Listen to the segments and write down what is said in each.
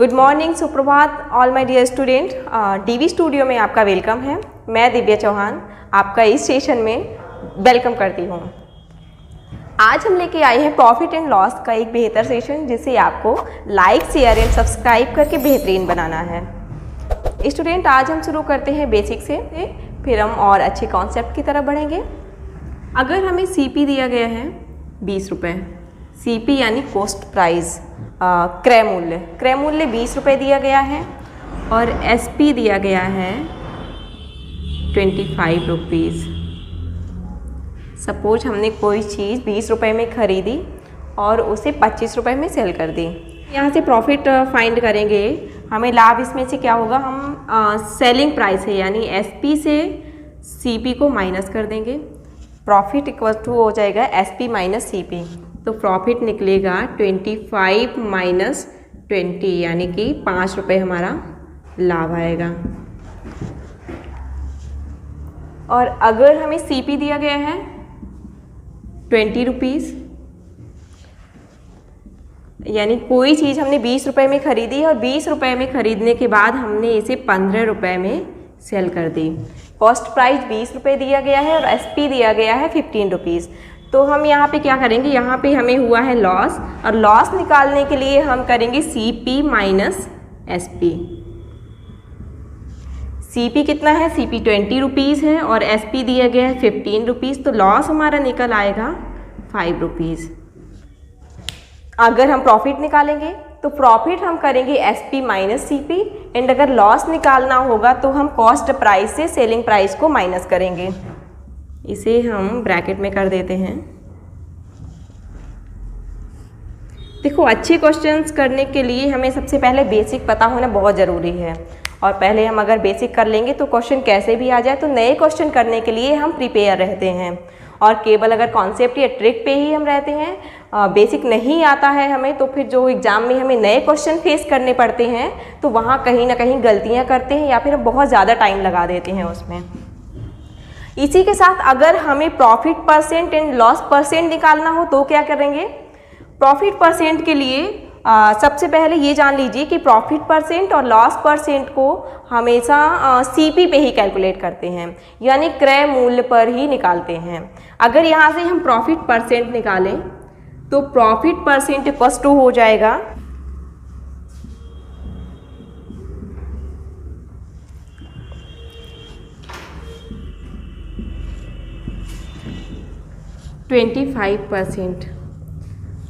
Good morning, सुप्रभात all my dear student. DV studio में आपका वेलकम है। मैं दिव्या चौहान आपका इस सेशन में वेलकम करती हूँ। आज हम लेके आए हैं प्रॉफिट एंड लॉस का एक बेहतर सेशन, जिसे आपको लाइक, शेयर एंड सब्सक्राइब करके बेहतरीन बनाना है। स्टूडेंट, आज हम शुरू करते हैं बेसिक से, फिर हम और अच्छे कॉन्सेप्ट की तरफ बढ़ेंगे। अगर हमें सीपी दिया गया है 20 रुपये, सीपी यानी कॉस्ट प्राइस, क्रय मूल्य 20 रुपये दिया गया है और एसपी दिया गया है 25 रुपीज़। सपोज हमने कोई चीज़ 20 रुपये में ख़रीदी और उसे 25 रुपये में सेल कर दी। यहाँ से प्रॉफिट फाइंड करेंगे। हमें लाभ इसमें से क्या होगा, हम सेलिंग प्राइस है यानी एसपी से सीपी को माइनस कर देंगे। प्रॉफिट इक्वल टू हो जाएगा एसपी माइनस सीपी, तो प्रॉफिट निकलेगा 25 माइनस 20 यानी कि 5 रुपये हमारा लाभ आएगा। और अगर हमें सीपी दिया गया है 20 रुपीज़, यानी कोई चीज़ हमने 20 रुपये में ख़रीदी और 20 रुपये में ख़रीदने के बाद हमने इसे 15 रुपये में सेल कर दी। कॉस्ट प्राइस 20 रुपये दिया गया है और एसपी दिया गया है 15 रुपीज़। तो हम यहाँ पे क्या करेंगे, यहाँ पे हमें हुआ है लॉस, और लॉस निकालने के लिए हम करेंगे सीपी माइनस एसपी। सीपी कितना है, सीपी 20 रुपीज़ है और एसपी दिया गया है 15 रुपीज़, तो लॉस हमारा निकल आएगा 5 रुपीज़। अगर हम प्रॉफिट निकालेंगे तो प्रॉफिट हम करेंगे एसपी माइनस सीपी, एंड अगर लॉस निकालना होगा तो हम कॉस्ट प्राइस से सेलिंग प्राइस को माइनस करेंगे। इसे हम ब्रैकेट में कर देते हैं। देखो, अच्छे क्वेश्चंस करने के लिए हमें सबसे पहले बेसिक पता होना बहुत ज़रूरी है, और पहले हम अगर बेसिक कर लेंगे तो क्वेश्चन कैसे भी आ जाए तो नए क्वेश्चन करने के लिए हम प्रिपेयर रहते हैं। और केवल अगर कॉन्सेप्ट या ट्रिक पे ही हम रहते हैं, बेसिक नहीं आता है हमें, तो फिर जो एग्ज़ाम में हमें नए क्वेश्चन फेस करने पड़ते हैं तो वहाँ कहीं ना कहीं गलतियाँ करते हैं या फिर हम बहुत ज़्यादा टाइम लगा देते हैं उसमें। इसी के साथ अगर हमें profit percent and loss percent निकालना हो तो क्या करेंगे। प्रॉफिट परसेंट के लिए सबसे पहले ये जान लीजिए कि प्रॉफिट परसेंट और लॉस परसेंट को हमेशा सीपी पे ही कैलकुलेट करते हैं, यानी क्रय मूल्य पर ही निकालते हैं। अगर यहाँ से हम प्रॉफिट परसेंट निकालें तो प्रॉफिट परसेंट इक्वल टू हो जाएगा 25%।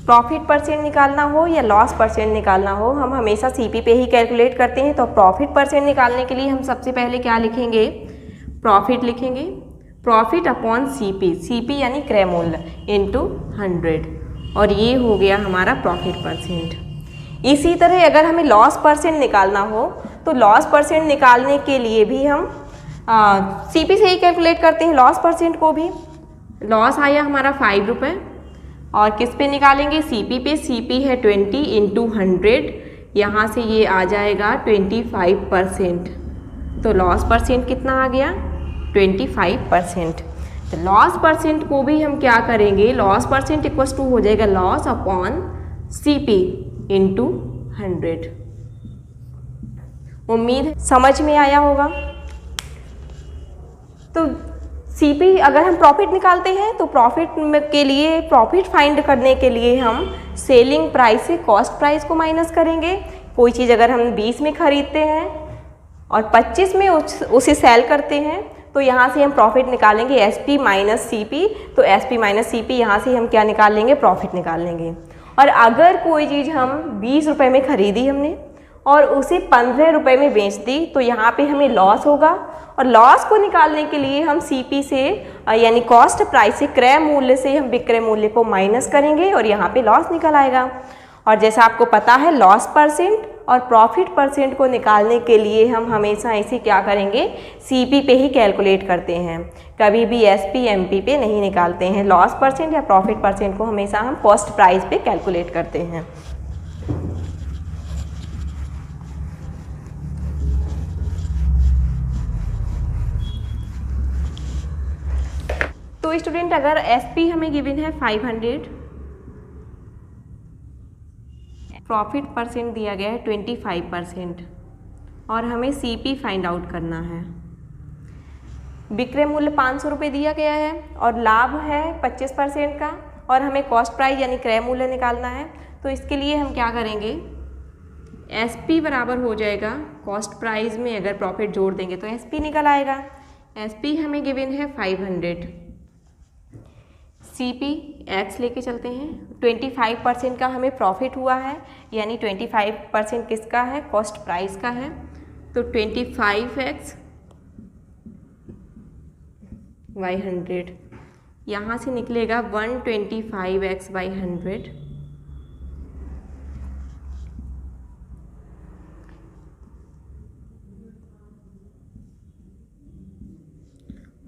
प्रॉफिट परसेंट निकालना हो या लॉस परसेंट निकालना हो, हम हमेशा सीपी पे ही कैलकुलेट करते हैं। तो प्रॉफिट परसेंट निकालने के लिए हम सबसे पहले क्या लिखेंगे, प्रॉफिट लिखेंगे, प्रॉफिट अपॉन सीपी, सीपी यानी क्रय मूल्य इनटू 100, और ये हो गया हमारा प्रॉफिट परसेंट। इसी तरह अगर हमें लॉस परसेंट निकालना हो तो लॉस परसेंट निकालने के लिए भी हम सीपी से ही कैलकुलेट करते हैं लॉस परसेंट को भी। लॉस आया हमारा 5 रुपये, और किस पे निकालेंगे, सीपी पे। सीपी है 20 इंटू 100, यहाँ से ये आ जाएगा 25%। तो लॉस परसेंट कितना आ गया, 25%। तो लॉस परसेंट को भी हम क्या करेंगे, लॉस परसेंट इक्वल टू हो जाएगा लॉस अपॉन सीपी इंटू 100। उम्मीद समझ में आया होगा। तो सीपी अगर हम प्रॉफिट निकालते हैं तो प्रॉफिट के लिए, प्रॉफिट फाइंड करने के लिए हम सेलिंग प्राइस से कॉस्ट प्राइस को माइनस करेंगे। कोई चीज़ अगर हम 20 में ख़रीदते हैं और 25 में उसे सेल करते हैं तो यहाँ से हम प्रॉफिट निकालेंगे एसपी माइनस सीपी। तो एसपी माइनस सीपी यहाँ से हम क्या निकाल लेंगे, प्रॉफिट निकाल लेंगे। और अगर कोई चीज़ हम 20 रुपये में ख़रीदी हमने और उसे 15 रुपये में बेच दी तो यहाँ पे हमें लॉस होगा, और लॉस को निकालने के लिए हम सीपी से यानी कॉस्ट प्राइस से, क्रय मूल्य से हम विक्रय मूल्य को माइनस करेंगे और यहाँ पे लॉस निकल आएगा। और जैसा आपको पता है, लॉस परसेंट और प्रॉफिट परसेंट को निकालने के लिए हम हमेशा इसे क्या करेंगे, सीपी पे ही कैलकुलेट करते हैं, कभी भी एसपी एमपी पे नहीं निकालते हैं। लॉस परसेंट या प्रॉफिट परसेंट को हमेशा हम कॉस्ट प्राइस पे कैलकुलेट करते हैं। तो स्टूडेंट, अगर एसपी हमें गिवन है प्रॉफिट परसेंट दिया गया है 25% और हमें CP फाइंड आउट करना है। विक्रय मूल्य 500 रुपये दिया गया है और लाभ है 25% का और हमें कॉस्ट प्राइस यानी क्रय मूल्य निकालना है। तो इसके लिए हम क्या करेंगे, SP बराबर हो जाएगा कॉस्ट प्राइस में अगर प्रॉफिट जोड़ देंगे तो SP निकल आएगा। SP हमें गिवन है 500। CP X लेके चलते हैं। 25% का हमें प्रॉफिट हुआ है यानी 25% किसका है, कॉस्ट प्राइस का है। तो 25X बाई 100, यहाँ से निकलेगा 125X बाई 100।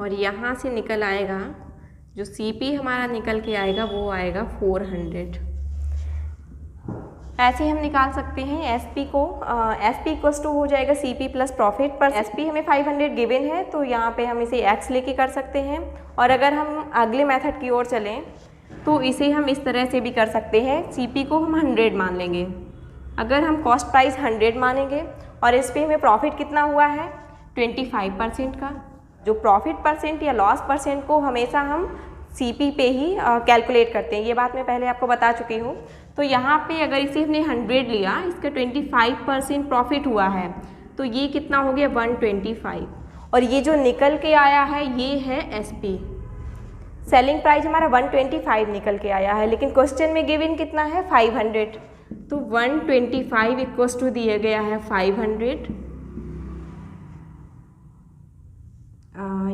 और यहाँ से निकल आएगा जो CP हमारा निकल के आएगा वो आएगा 400। ऐसे हम निकाल सकते हैं SP को। SP इक्वल्स टू हो जाएगा CP प्लस प्रॉफिट, पर SP हमें 500 गिवन है तो यहाँ पे हम इसे X लेके कर सकते हैं। और अगर हम अगले मेथड की ओर चलें तो इसे हम इस तरह से भी कर सकते हैं। CP को हम 100 मान लेंगे। अगर हम कॉस्ट प्राइस 100 मानेंगे और इस पर हमें प्रॉफिट कितना हुआ है 25% का, जो प्रॉफिट परसेंट या लॉस परसेंट को हमेशा हम CP पे ही कैलकुलेट करते हैं, ये बात मैं पहले आपको बता चुकी हूँ। तो यहाँ पे अगर इसे हमने 100 लिया, इसका 25% प्रॉफिट हुआ है तो ये कितना हो गया 125। और ये जो निकल के आया है ये है SP। सेलिंग प्राइस हमारा 125 निकल के आया है, लेकिन क्वेश्चन में गिवन कितना है 500। तो 125 इक्वल्स टू दिया गया है 500।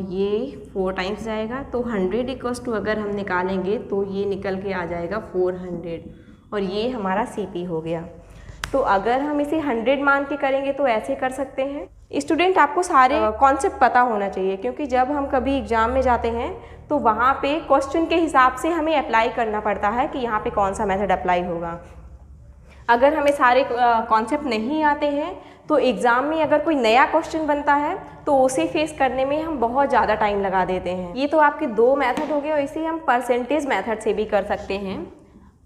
ये 4 टाइम्स जाएगा तो 100 इक्वल्स टू अगर हम निकालेंगे तो ये निकल के आ जाएगा 400 और ये हमारा CP हो गया। तो अगर हम इसे 100 मान के करेंगे तो ऐसे कर सकते हैं। स्टूडेंट आपको सारे कॉन्सेप्ट पता होना चाहिए, क्योंकि जब हम कभी एग्जाम में जाते हैं तो वहाँ पे क्वेश्चन के हिसाब से हमें अप्लाई करना पड़ता है कि यहाँ पे कौन सा मेथड अप्लाई होगा। अगर हमें सारे कॉन्सेप्ट नहीं आते हैं तो एग्ज़ाम में अगर कोई नया क्वेश्चन बनता है तो उसे फेस करने में हम बहुत ज़्यादा टाइम लगा देते हैं। ये तो आपके 2 मेथड हो गए और इसे हम परसेंटेज मेथड से भी कर सकते हैं।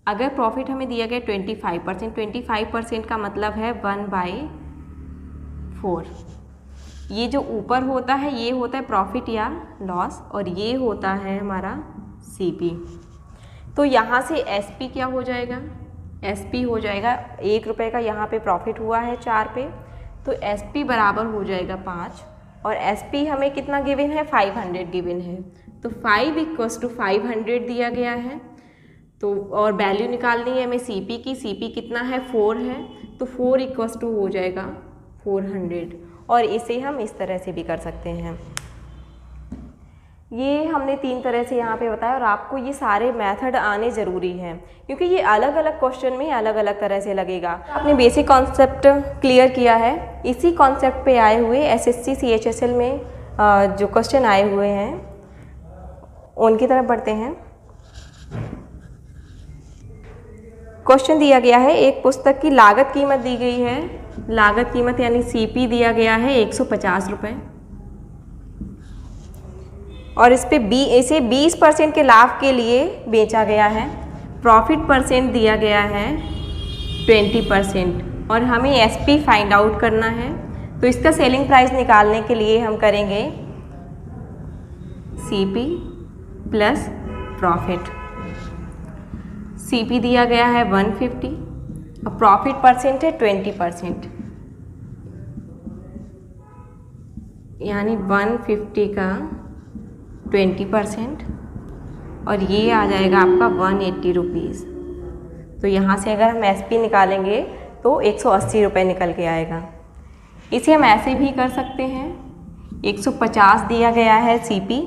अगर प्रॉफिट हमें दिया गया 25%, 25% का मतलब है 1/4। ये जो ऊपर होता है ये होता है प्रॉफिट या लॉस और ये होता है हमारा CP। तो यहाँ से SP क्या हो जाएगा, SP हो जाएगा 1 रुपये का, यहाँ पे प्रॉफिट हुआ है 4 पे, तो SP बराबर हो जाएगा 5 और SP हमें कितना गिवन है 500 गिवन है। तो 5 इक्वल्स टू 500 दिया गया है। तो और वैल्यू निकालनी है हमें CP की। CP कितना है 4 है, तो 4 इक्वल्स टू हो जाएगा 400 और इसे हम इस तरह से भी कर सकते हैं। ये हमने 3 तरह से यहाँ पे बताया और आपको ये सारे मेथड आने ज़रूरी हैं, क्योंकि ये अलग अलग क्वेश्चन में अलग अलग तरह से लगेगा। आपने बेसिक कॉन्सेप्ट क्लियर किया है। इसी कॉन्सेप्ट पे आए हुए SSC CHSL में जो क्वेश्चन आए हुए हैं उनकी तरफ बढ़ते हैं। क्वेश्चन दिया गया है, एक पुस्तक की लागत कीमत दी गई है। लागत कीमत यानी CP दिया गया है 150 रुपये और इस पे इसे 20% के लाभ के लिए बेचा गया है। प्रॉफिट परसेंट दिया गया है 20% और हमें SP फाइंड आउट करना है। तो इसका सेलिंग प्राइस निकालने के लिए हम करेंगे CP प्लस प्रॉफिट। CP दिया गया है 150 और प्रॉफिट परसेंट है 20%, यानी 150 का 20% और ये आ जाएगा आपका 180 रुपीज़। तो यहाँ से अगर हम SP निकालेंगे तो 180 रुपये निकल के आएगा। इसे हम ऐसे भी कर सकते हैं, 150 दिया गया है CP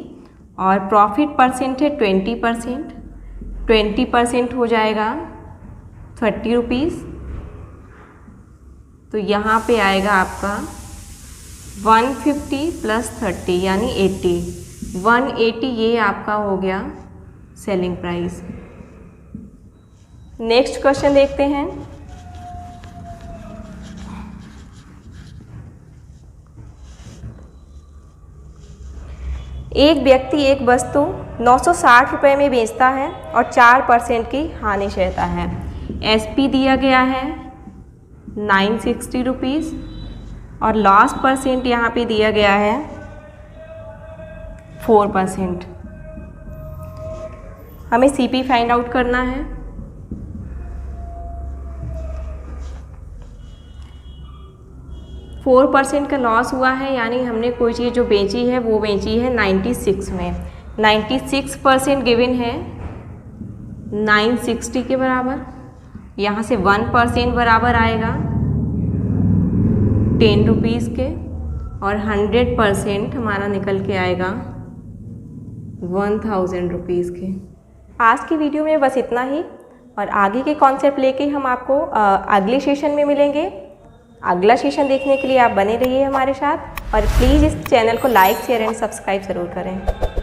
और प्रॉफिट परसेंट है 20%, 20% हो जाएगा 30 रुपीज़। तो यहाँ पे आएगा आपका 150 प्लस 30 यानी 80, 180 ये आपका हो गया सेलिंग प्राइस। नेक्स्ट क्वेश्चन देखते हैं। एक व्यक्ति एक वस्तु 960 रुपये में बेचता है और 4% की हानि सहता है। SP दिया गया है 960 रुपीज़ और लास्ट परसेंट यहाँ पे दिया गया है 4%। हमें CP फाइंड आउट करना है। फोर % का लॉस हुआ है, यानी हमने कोई चीज़ जो बेची है वो बेची है 96 में। 96% गिवन है 960 के बराबर। यहाँ से 1% बराबर आएगा 10 रुपीज़ के और 100% हमारा निकल के आएगा 1000 रुपीज़ के। आज की वीडियो में बस इतना ही और आगे के कॉन्सेप्ट लेके हम आपको अगले सेशन में मिलेंगे। अगला सेशन देखने के लिए आप बने रहिए हमारे साथ और प्लीज़ इस चैनल को लाइक शेयर एंड सब्सक्राइब ज़रूर करें।